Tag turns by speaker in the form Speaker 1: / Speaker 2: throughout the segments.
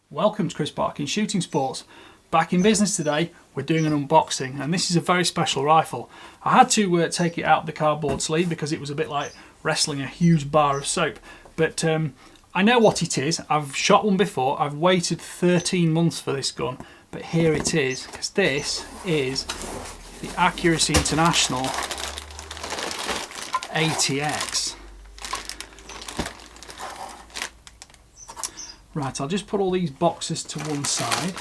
Speaker 1: Welcome to Chris Barking Shooting Sports. Back in business today, we're doing an unboxing, and this is a very special rifle. I had to take it out of the cardboard sleeve because it was a bit like wrestling a huge bar of soap, but I know what it is. I've shot one before. I've waited 13 months for this gun, but here it is, because this is the Accuracy International ATX. Right, I'll just put all these boxes to one side.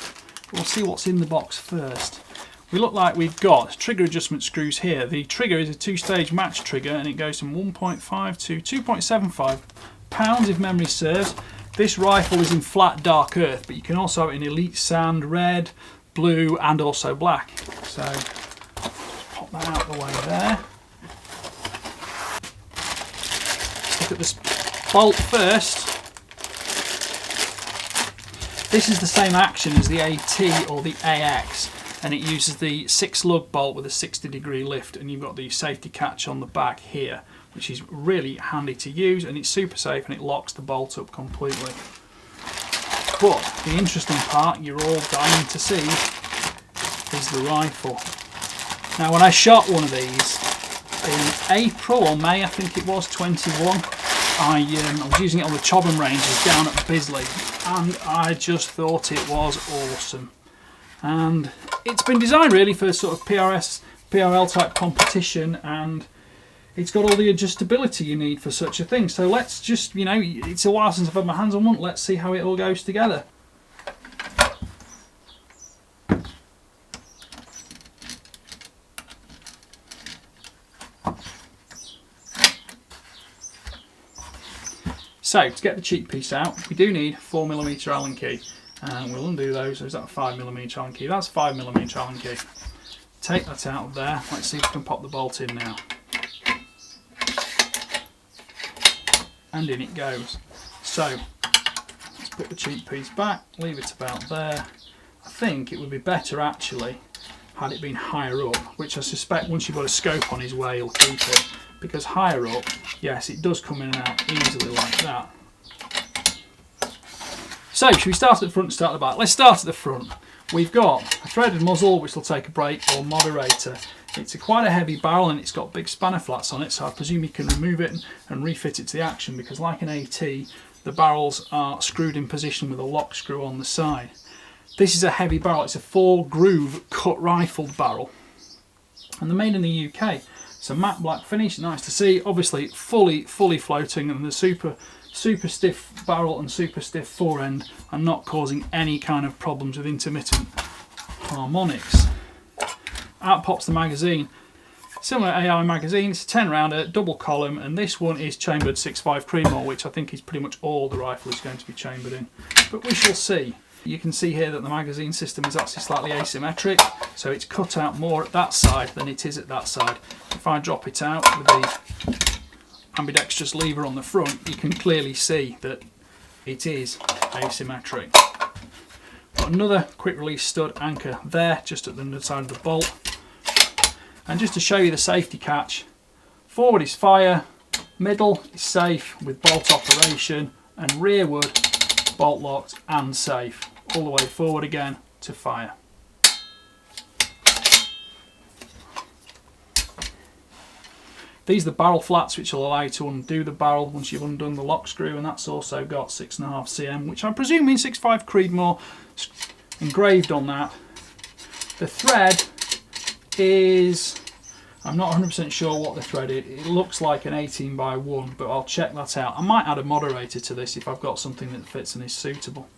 Speaker 1: We'll see what's in the box first. We look like we've got trigger adjustment screws here. The trigger is a two-stage match trigger, and it goes from 1.5 to 2.75 pounds if memory serves. This rifle is in flat dark earth, but you can also have it in elite sand, red, blue, and also black. So just pop that out of the way there. Look at this bolt first. This is the same action as the AT or the AX, and it uses the 6 lug bolt with a 60-degree lift, and you've got the safety catch on the back here, which is really handy to use, and it's super safe, and it locks the bolt up completely. But the interesting part you're all dying to see is the rifle. Now, when I shot one of these in April or May, I think it was, 21, I was using it on the Chobham Ranges down at Bisley, and I just thought it was awesome. And it's been designed really for sort of PRL type competition, and it's got all the adjustability you need for such a thing. So let's just, you know, it's a while since I've had my hands on one, let's see how it all goes together. So, to get the cheek piece out, we do need 4mm Allen key, and we'll undo those. So is that a 5mm Allen key? That's 5mm Allen key. Take that out of there. Let's see if we can pop the bolt in now. And in it goes. So, let's put the cheek piece back, leave it about there. I think it would be better actually had it been higher up, which I suspect once you've got a scope on his way, he'll keep it. Because higher up, yes, it does come in and out easily like that. So, should we start at the front and start at the back? Let's start at the front. We've got a threaded muzzle, which will take a break, or moderator. It's quite a heavy barrel, and it's got big spanner flats on it, so I presume you can remove it and refit it to the action, because like an AT, the barrels are screwed in position with a lock screw on the side. This is a heavy barrel. It's a 4-groove cut rifled barrel, and they're made in the UK. It's a matte black finish, nice to see. Obviously fully floating, and the super stiff barrel and super stiff forend are not causing any kind of problems with intermittent harmonics. Out pops the magazine. Similar AI magazine, it's a 10-rounder, double column, and this one is chambered 6.5 Creedmoor, which I think is pretty much all the rifle is going to be chambered in. But we shall see. You can see here that the magazine system is actually slightly asymmetric, so it's cut out more at that side than it is at that side. If I drop it out with the ambidextrous lever on the front, you can clearly see that it is asymmetric. Got another quick release stud anchor there, just at the underside of the bolt. And just to show you the safety catch, forward is fire, middle is safe with bolt operation, and rearward bolt locked and safe. All the way forward again to fire. These are the barrel flats, which will allow you to undo the barrel once you've undone the lock screw, and that's also got 6.5 cm, which I presume means 6.5 Creedmoor engraved on that. The thread is, I'm not 100% sure what the thread is. It looks like an 18x1, but I'll check that out. I might add a moderator to this if I've got something that fits and is suitable.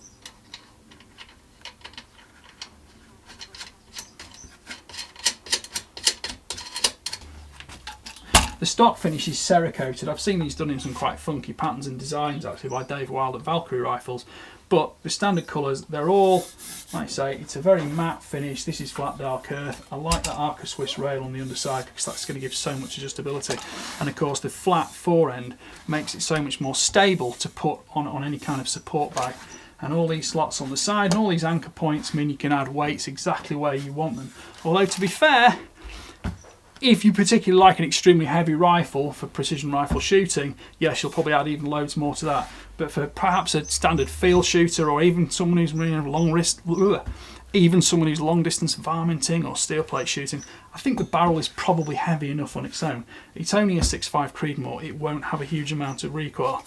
Speaker 1: The stock finish is Cerakoted. I've seen these done in some quite funky patterns and designs actually by Dave Wild at Valkyrie Rifles, but the standard colours, they're all, like I say, it's a very matte finish. This is flat dark earth. I like that Arca Swiss rail on the underside because that's going to give so much adjustability, and of course the flat forend makes it so much more stable to put on any kind of support bag. And all these slots on the side and all these anchor points mean you can add weights exactly where you want them. Although to be fair, If you particularly like an extremely heavy rifle for precision rifle shooting, yes, you'll probably add even loads more to that. But for perhaps a standard field shooter, or even someone who's long distance varminting or steel plate shooting, I think the barrel is probably heavy enough on its own. It's only a 6.5 Creedmoor, it won't have a huge amount of recoil.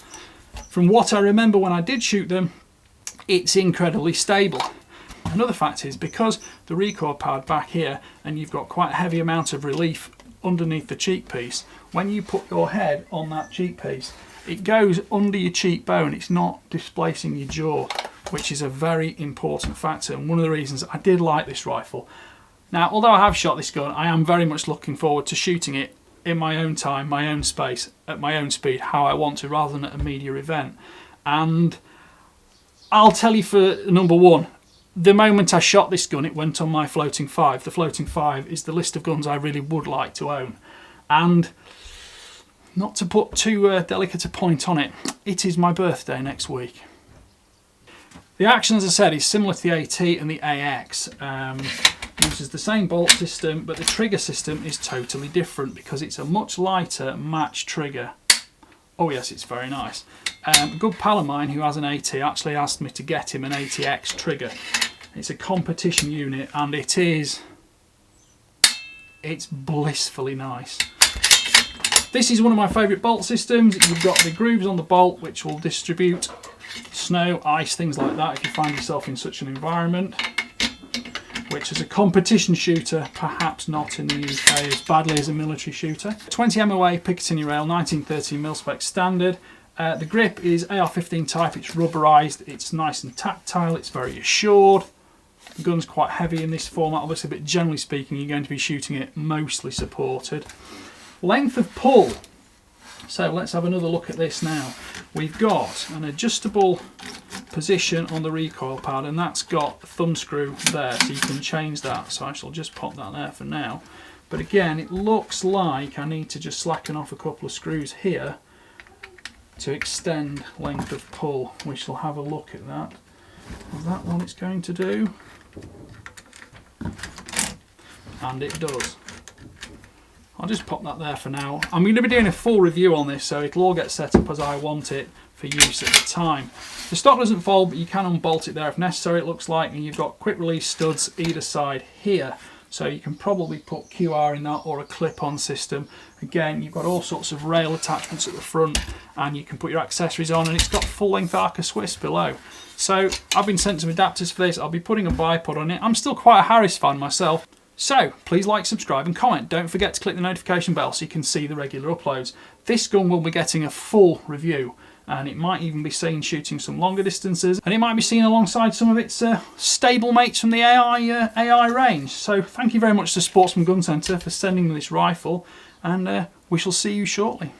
Speaker 1: From what I remember when I did shoot them, it's incredibly stable. Another fact is, because the recoil pad back here, and you've got quite a heavy amount of relief underneath the cheek piece, when you put your head on that cheek piece, it goes under your cheekbone, it's not displacing your jaw, which is a very important factor, and one of the reasons I did like this rifle. Now, although I have shot this gun, I am very much looking forward to shooting it in my own time, my own space, at my own speed, how I want to, rather than at a media event. And I'll tell you, for number one, the moment I shot this gun, it went on my floating 5. The floating 5 is the list of guns I really would like to own. And not to put too delicate a point on it, it is my birthday next week. The action, as I said, is similar to the AT and the AX. Uses the same bolt system, but the trigger system is totally different because it's a much lighter match trigger. Oh yes, it's very nice. A good pal of mine who has an AT actually asked me to get him an ATX trigger. It's a competition unit, and it's blissfully nice. This is one of my favourite bolt systems. You've got the grooves on the bolt which will distribute snow, ice, things like that if you find yourself in such an environment, which as a competition shooter, perhaps not in the UK as badly as a military shooter. 20 MOA Picatinny rail, 1913 mil-spec standard. The grip is AR-15 type, it's rubberised, it's nice and tactile, it's very assured. The gun's quite heavy in this format, obviously, but generally speaking you're going to be shooting it mostly supported. Length of pull. So let's have another look at this now. We've got an adjustable position on the recoil pad, and that's got a thumb screw there, so you can change that. So I shall just pop that there for now. But again, it looks like I need to just slacken off a couple of screws here to extend length of pull. We shall have a look at that. Is that what it's going to do? And it does. I'll just pop that there for now. I'm going to be doing a full review on this, so it'll all get set up as I want it for use at the time. The stock doesn't fold, but you can unbolt it there if necessary, it looks like, and you've got quick release studs either side here. So you can probably put QR in that, or a clip-on system. Again, you've got all sorts of rail attachments at the front, and you can put your accessories on, and it's got full-length Arca Swiss below. So I've been sent some adapters for this. I'll be putting a bipod on it. I'm still quite a Harris fan myself. So please like, subscribe and comment. Don't forget to click the notification bell so you can see the regular uploads. This gun will be getting a full review, and it might even be seen shooting some longer distances, and it might be seen alongside some of its stable mates from the AI range. So thank you very much to Sportsman Gun Centre for sending me this rifle, and we shall see you shortly.